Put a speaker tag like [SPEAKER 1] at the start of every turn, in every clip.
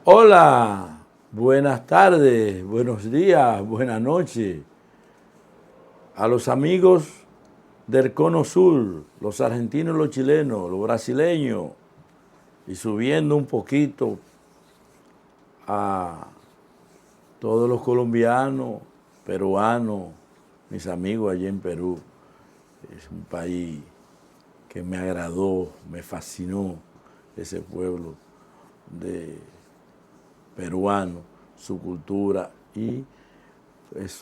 [SPEAKER 1] Hola, buenas tardes, buenos días, buenas noches. A los amigos del Cono Sur, los argentinos, los chilenos, los brasileños, y subiendo un poquito a todos los colombianos, peruanos, mis amigos allá en Perú. Es un país que me agradó, me fascinó ese pueblo de peruano, su cultura y pues,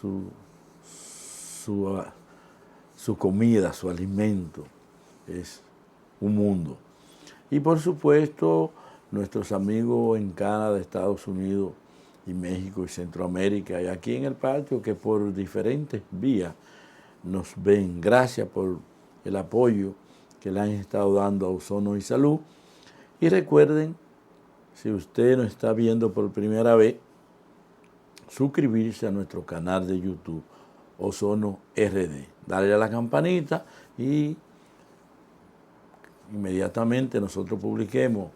[SPEAKER 1] su comida, su alimento, es un mundo. Y por supuesto, nuestros amigos en Canadá, Estados Unidos y México y Centroamérica y aquí en el patio que por diferentes vías nos ven. Gracias por el apoyo que le han estado dando a Ozono y Salud. Y recuerden, si usted nos está viendo por primera vez, suscribirse a nuestro canal de YouTube, Ozono RD. Darle a la campanita y inmediatamente nosotros publiquemos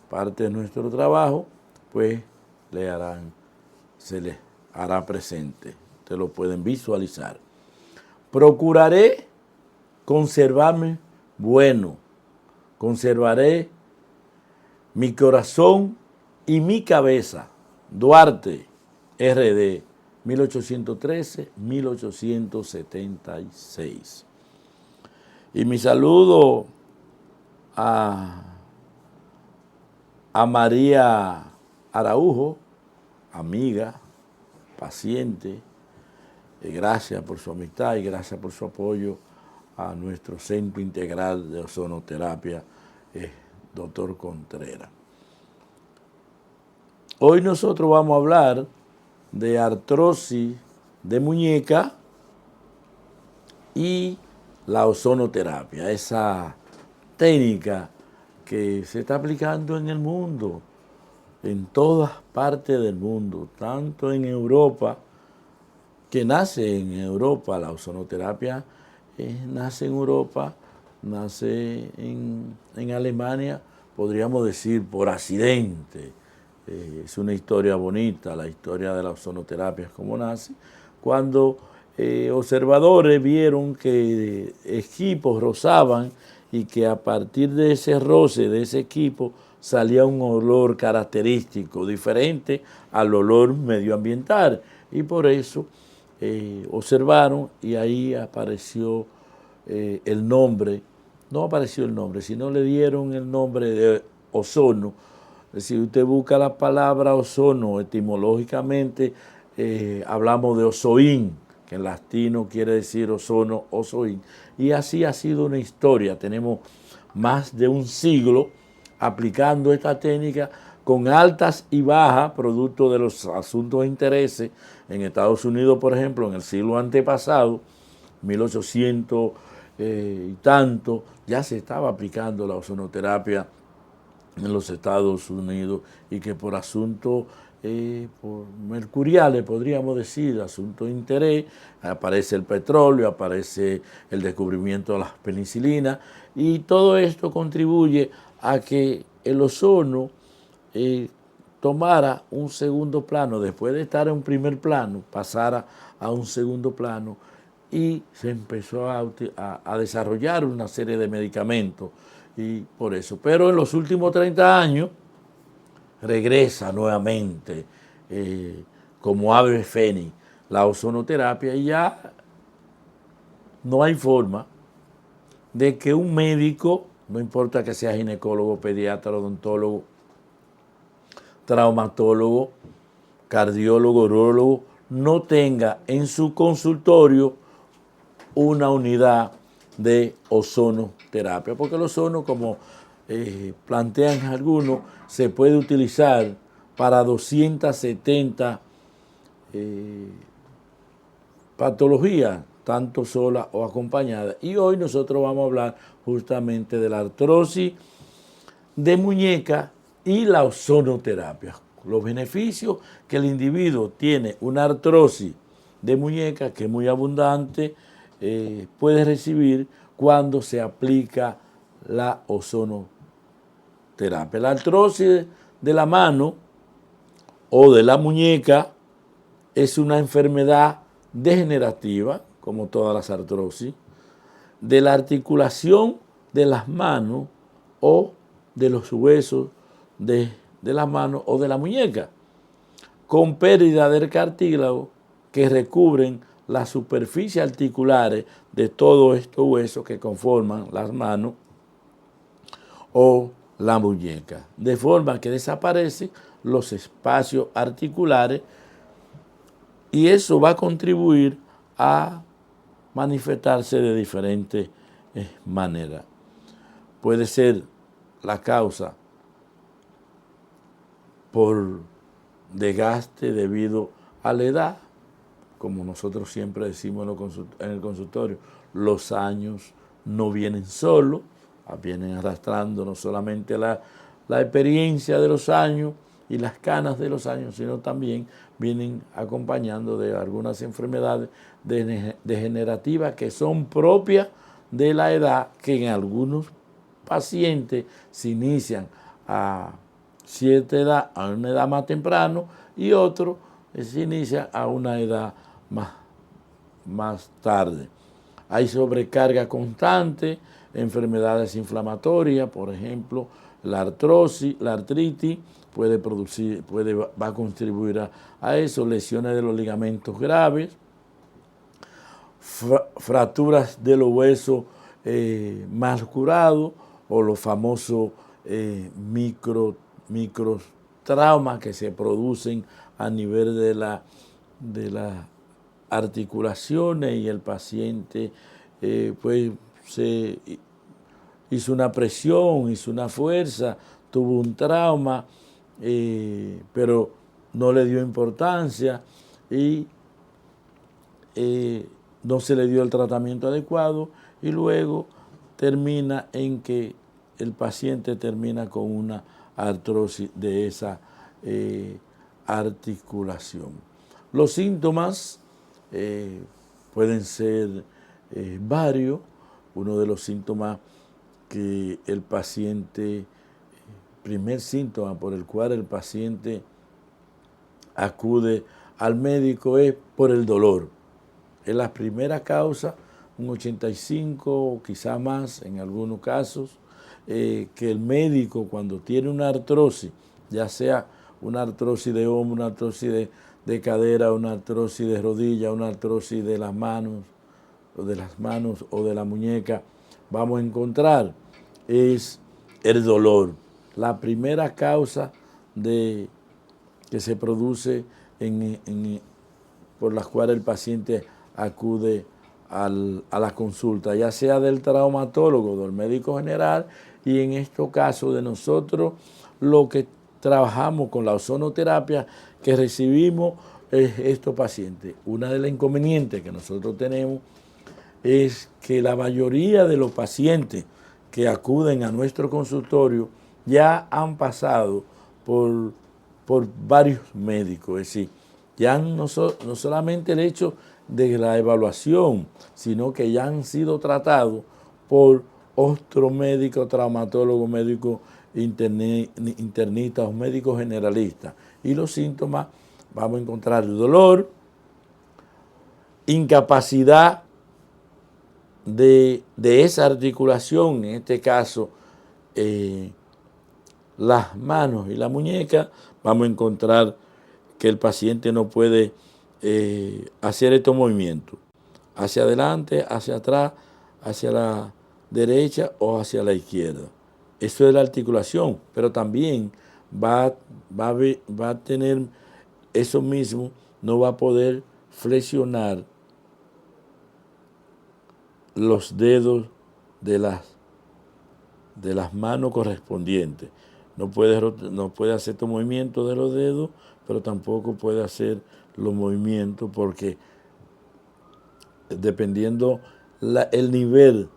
[SPEAKER 1] parte de nuestro trabajo, pues se les hará presente. Ustedes lo pueden visualizar. Procuraré conservarme bueno, conservaré mi corazón y mi cabeza. Duarte, RD, 1813-1876. Y mi saludo a María Araujo, amiga, paciente. Gracias por su amistad y gracias por su apoyo a nuestro Centro Integral de Ozonoterapia, Doctor Contreras. Hoy nosotros vamos a hablar de artrosis de muñeca y la ozonoterapia, esa técnica que se está aplicando en el mundo, en todas partes del mundo, tanto en Europa, que nace en Europa, la ozonoterapia nace en Europa, nace en Alemania, podríamos decir por accidente. Es una historia bonita, la historia de la ozonoterapia, cómo nace, cuando observadores vieron que equipos rozaban y que a partir de ese roce, de ese equipo, salía un olor característico, diferente al olor medioambiental. Y por eso observaron y ahí apareció el nombre, no apareció el nombre, sino le dieron el nombre de ozono. Si usted busca la palabra ozono, etimológicamente hablamos de ozoín, que en latino quiere decir ozono, ozoín. Y así ha sido una historia. Tenemos más de un siglo aplicando esta técnica con altas y bajas, producto de los asuntos de intereses. En Estados Unidos, por ejemplo, en el siglo antepasado, 1800 y tanto, ya se estaba aplicando la ozonoterapia en los Estados Unidos y que por asuntos por mercuriales, podríamos decir, asuntos de interés, aparece el petróleo, aparece el descubrimiento de las penicilinas y todo esto contribuye a que el ozono tomara un segundo plano, después de estar en un primer plano, pasara a un segundo plano y se empezó a desarrollar una serie de medicamentos y por eso. Pero en los últimos 30 años regresa nuevamente como ave fénix la ozonoterapia y ya no hay forma de que un médico, no importa que sea ginecólogo, pediatra, odontólogo, traumatólogo, cardiólogo, urólogo, no tenga en su consultorio una unidad de ozonoterapia, porque el ozono, como plantean algunos, se puede utilizar para 270 patologías, tanto sola o acompañada. Y hoy nosotros vamos a hablar justamente de la artrosis de muñeca y la ozonoterapia. Los beneficios que el individuo tiene una artrosis de muñeca, que es muy abundante, puede recibir cuando se aplica la ozonoterapia. La artrosis de la mano o de la muñeca es una enfermedad degenerativa, como todas las artrosis, de la articulación de las manos o de los huesos de la mano o de la muñeca, con pérdida del cartílago que recubren las superficies articulares de todos estos huesos que conforman las manos o la muñeca, de forma que desaparecen los espacios articulares y eso va a contribuir a manifestarse de diferentes maneras. Puede ser la causa por desgaste debido a la edad, como nosotros siempre decimos en el consultorio, los años no vienen solos, vienen arrastrando no solamente la experiencia de los años y las canas de los años, sino también vienen acompañando de algunas enfermedades degenerativas que son propias de la edad, que en algunos pacientes se inician a cierta edad, a una edad más temprano, y otros se inician a una edad más tarde. Hay sobrecarga constante, enfermedades inflamatorias, por ejemplo, la artritis va a contribuir a eso, lesiones de los ligamentos graves, fracturas de los huesos mal curados o los famosos microtraumas que se producen a nivel de las articulaciones y el paciente pues se hizo una presión, hizo una fuerza, tuvo un trauma, pero no le dio importancia y no se le dio el tratamiento adecuado y luego termina en que el paciente termina con una artrosis de esa articulación. Los síntomas pueden ser varios. Uno de los síntomas que el paciente, primer síntoma por el cual el paciente acude al médico es por el dolor. Es la primera causa, un 85 o quizá más en algunos casos, que el médico cuando tiene una artrosis, ya sea una artrosis de hombro, una artrosis de cadera, una artrosis de rodilla, una artrosis de las manos o de la muñeca, vamos a encontrar es el dolor. La primera causa que se produce por las cuales el paciente acude a la consulta, ya sea del traumatólogo, del médico general, y en estos casos de nosotros, lo que trabajamos con la ozonoterapia que recibimos estos pacientes. Una de las inconvenientes que nosotros tenemos es que la mayoría de los pacientes que acuden a nuestro consultorio ya han pasado por varios médicos, es decir, ya no solamente el hecho de la evaluación, sino que ya han sido tratados por otro médico, traumatólogo, médico internista o médico generalista. Y los síntomas, vamos a encontrar dolor, incapacidad de esa articulación, en este caso las manos y la muñeca, vamos a encontrar que el paciente no puede hacer estos movimientos, hacia adelante, hacia atrás, hacia la derecha o hacia la izquierda. Eso es la articulación, pero también va a tener eso mismo, no va a poder flexionar los dedos de las de las manos correspondientes. No puede hacer estos movimientos de los dedos, pero tampoco puede hacer los movimientos porque dependiendo el nivel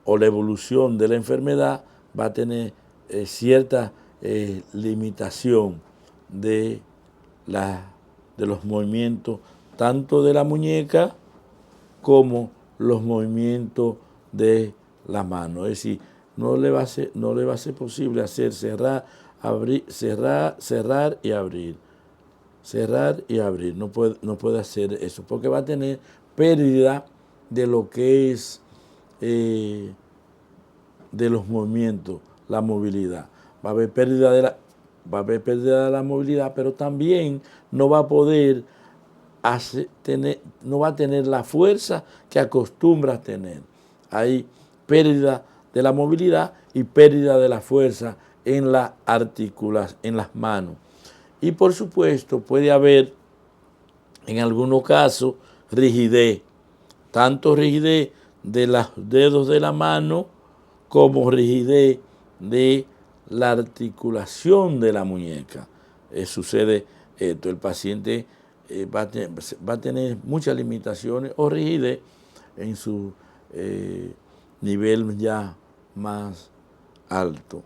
[SPEAKER 1] o la evolución de la enfermedad va a tener cierta limitación de, de los movimientos tanto de la muñeca como los movimientos de la mano. Es decir, no le va a ser posible hacer cerrar, abrir, cerrar y abrir. Cerrar y abrir. No puede hacer eso porque va a tener pérdida de lo que es de los movimientos, la movilidad. Va a haber pérdida de la movilidad, pero también no va a poder no va a tener la fuerza que acostumbra a tener. Hay pérdida de la movilidad y pérdida de la fuerza en las en las manos. Y por supuesto puede haber en algunos casos rigidez, tanto rigidez de los dedos de la mano como rigidez de la articulación de la muñeca. Sucede esto, el paciente va a tener muchas limitaciones o rigidez en su nivel ya más alto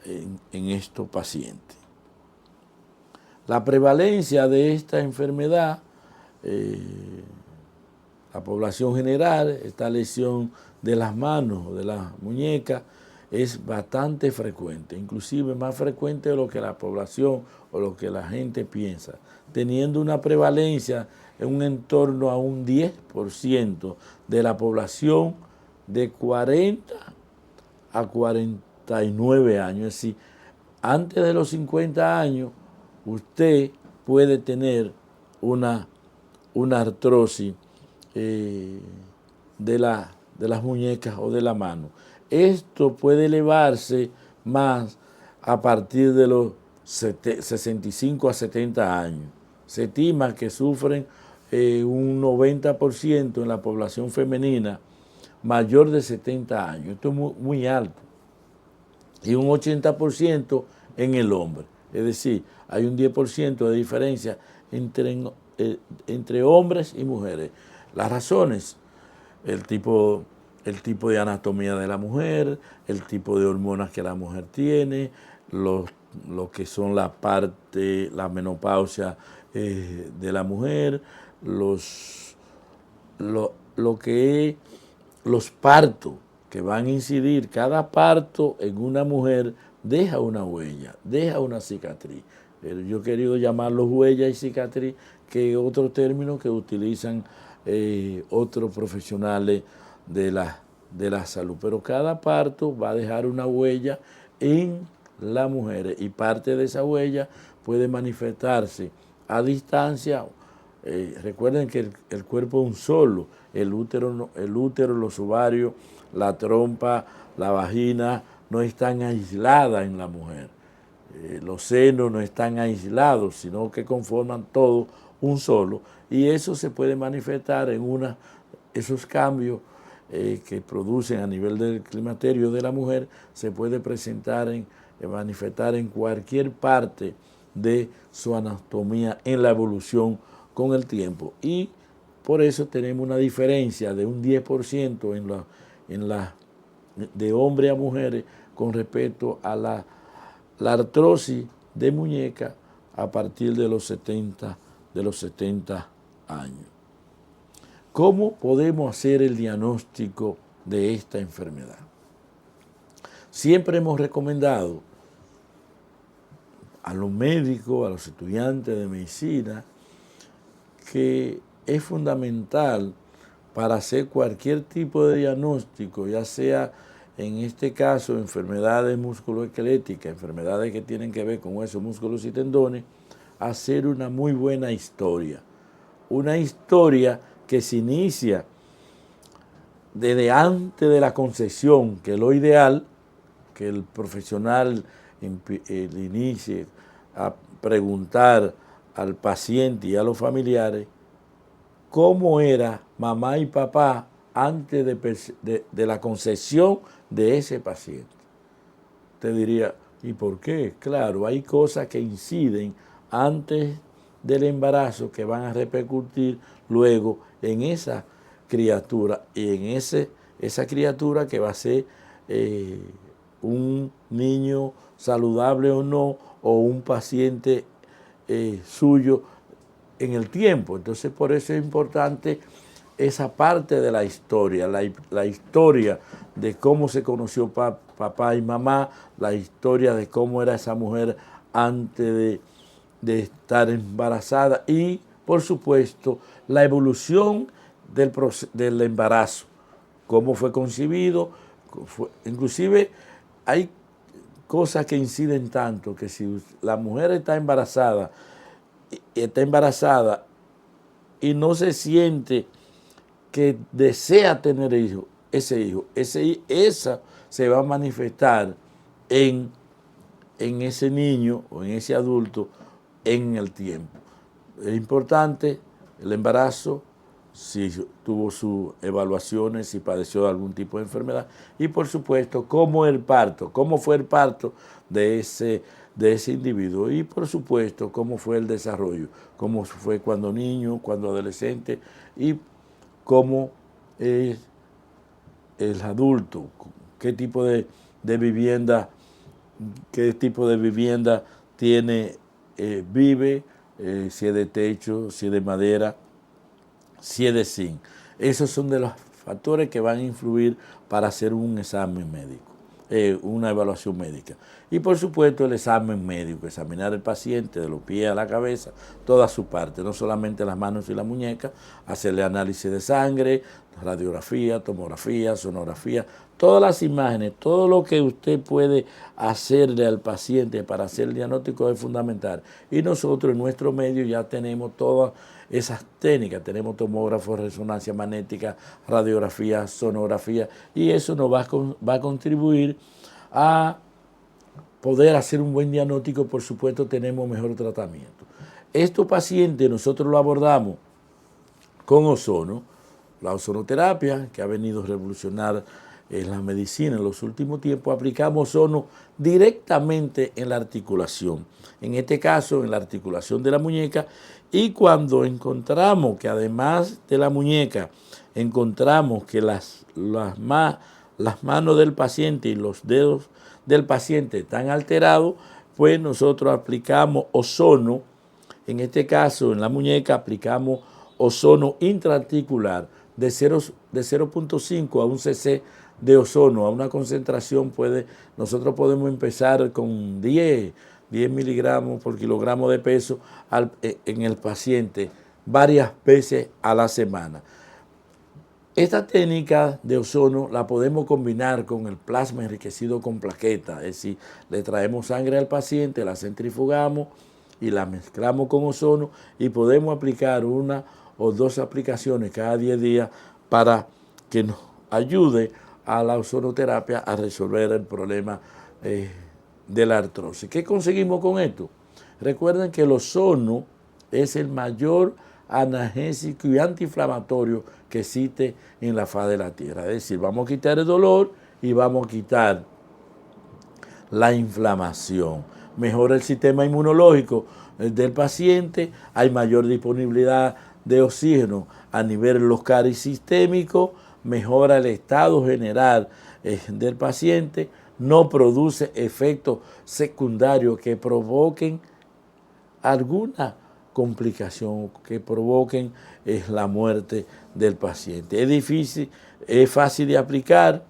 [SPEAKER 1] en estos pacientes. La prevalencia de esta enfermedad, la población general, esta lesión de las manos o de las muñecas, es bastante frecuente, inclusive más frecuente de lo que la población o lo que la gente piensa, teniendo una prevalencia en un entorno a un 10% de la población de 40 a 49 años. Es decir, antes de los 50 años, usted puede tener una artrosis de las muñecas o de la mano. Esto puede elevarse más a partir de los 65 a 70 años. Se estima que sufren un 90% en la población femenina mayor de 70 años. Esto es muy alto. Y un 80% en el hombre. Es decir, hay un 10% de diferencia entre hombres y mujeres. Las razones, el tipo de anatomía de la mujer, el tipo de hormonas que la mujer tiene, lo que son la menopausia de la mujer, lo que es los partos que van a incidir. Cada parto en una mujer deja una huella, deja una cicatriz. Yo he querido llamarlos huella y cicatriz, que es otro término que utilizan otros profesionales de la salud. Pero cada parto va a dejar una huella en la mujer y parte de esa huella puede manifestarse a distancia. Recuerden que el cuerpo es un solo, el útero, los ovarios, la trompa, la vagina no están aisladas en la mujer. Los senos no están aislados, sino que conforman todo un solo, y eso se puede manifestar en esos cambios que producen a nivel del climaterio de la mujer, se puede manifestar en cualquier parte de su anatomía en la evolución con el tiempo. Y por eso tenemos una diferencia de un 10% de hombres a mujeres con respecto a la artrosis de muñeca a partir de los 70 años. ¿Cómo podemos hacer el diagnóstico de esta enfermedad? Siempre hemos recomendado a los médicos, a los estudiantes de medicina, que es fundamental para hacer cualquier tipo de diagnóstico, ya sea en este caso enfermedades musculoesqueléticas, enfermedades que tienen que ver con huesos, músculos y tendones, hacer una muy buena historia. Una historia que se inicia desde antes de la concepción, que es lo ideal, que el profesional inicie a preguntar al paciente y a los familiares cómo era mamá y papá antes de la concepción de ese paciente. Te diría, ¿y por qué? Claro, hay cosas que inciden antes del embarazo que van a repercutir luego en esa criatura y en esa criatura que va a ser un niño saludable o no, o un paciente suyo en el tiempo. Entonces, por eso es importante esa parte de la historia, la historia de cómo se conoció papá y mamá, la historia de cómo era esa mujer antes de estar embarazada y, por supuesto, la evolución del embarazo, cómo fue concebido. Inclusive hay cosas que inciden tanto que si la mujer está embarazada y no se siente que desea tener esa se va a manifestar en ese niño o en ese adulto en el tiempo. Es importante el embarazo, si tuvo sus evaluaciones, si padeció de algún tipo de enfermedad, y por supuesto, cómo fue el parto de ese individuo, y por supuesto, cómo fue el desarrollo, cómo fue cuando niño, cuando adolescente, y cómo es el adulto, qué tipo de vivienda tiene, vive, si es de techo, si es de madera, si es de zinc. Esos son de los factores que van a influir para hacer un examen médico, una evaluación médica. Y por supuesto el examen médico, examinar al paciente de los pies a la cabeza, toda su parte, no solamente las manos y la muñeca, hacerle análisis de sangre, radiografía, tomografía, sonografía, todas las imágenes, todo lo que usted puede hacerle al paciente para hacer el diagnóstico es fundamental. Y nosotros en nuestro medio ya tenemos todas esas técnicas, tenemos tomógrafos, resonancia magnética, radiografía, sonografía, y eso nos va a contribuir a poder hacer un buen diagnóstico. Por supuesto, tenemos mejor tratamiento. Estos pacientes nosotros lo abordamos con ozono, la ozonoterapia, que ha venido a revolucionar la medicina en los últimos tiempos. Aplicamos ozono directamente en la articulación, en este caso en la articulación de la muñeca, y cuando encontramos que además de la muñeca, encontramos que las manos del paciente y los dedos del paciente están alterados, pues nosotros aplicamos ozono. En este caso, en la muñeca, aplicamos ozono intraarticular de 0.5 a 1 cc de ozono. A una concentración nosotros podemos empezar con 10 miligramos por kilogramo de peso en el paciente varias veces a la semana. Esta técnica de ozono la podemos combinar con el plasma enriquecido con plaquetas, es decir, le traemos sangre al paciente, la centrifugamos y la mezclamos con ozono y podemos aplicar 1 o 2 aplicaciones cada 10 días para que nos ayude a la ozonoterapia a resolver el problema de la artrosis. ¿Qué conseguimos con esto? Recuerden que el ozono es el mayor analgésico y antiinflamatorio que existe en la faz de la tierra. Es decir, vamos a quitar el dolor y vamos a quitar la inflamación. Mejora el sistema inmunológico del paciente, hay mayor disponibilidad de oxígeno a nivel local y sistémico, mejora el estado general del paciente, no produce efectos secundarios que provoquen alguna complicación, que provoquen la muerte del paciente. Es fácil de aplicar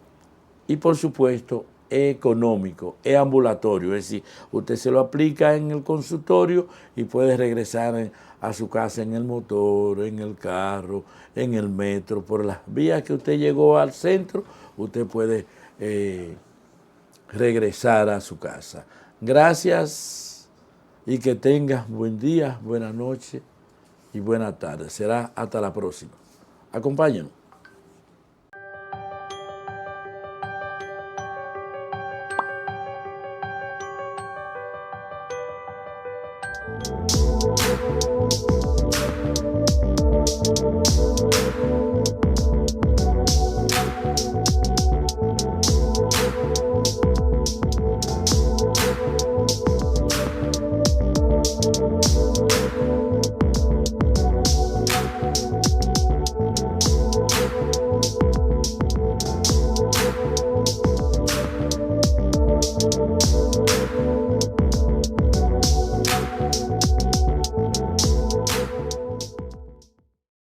[SPEAKER 1] y por supuesto es económico, es ambulatorio, es decir, usted se lo aplica en el consultorio y puede regresar a su casa en el motor, en el carro, en el metro, por las vías que usted llegó al centro, usted puede regresar a su casa. Gracias y que tengas buen día, buena noche y buena tarde. Será hasta la próxima. Acompáñenos.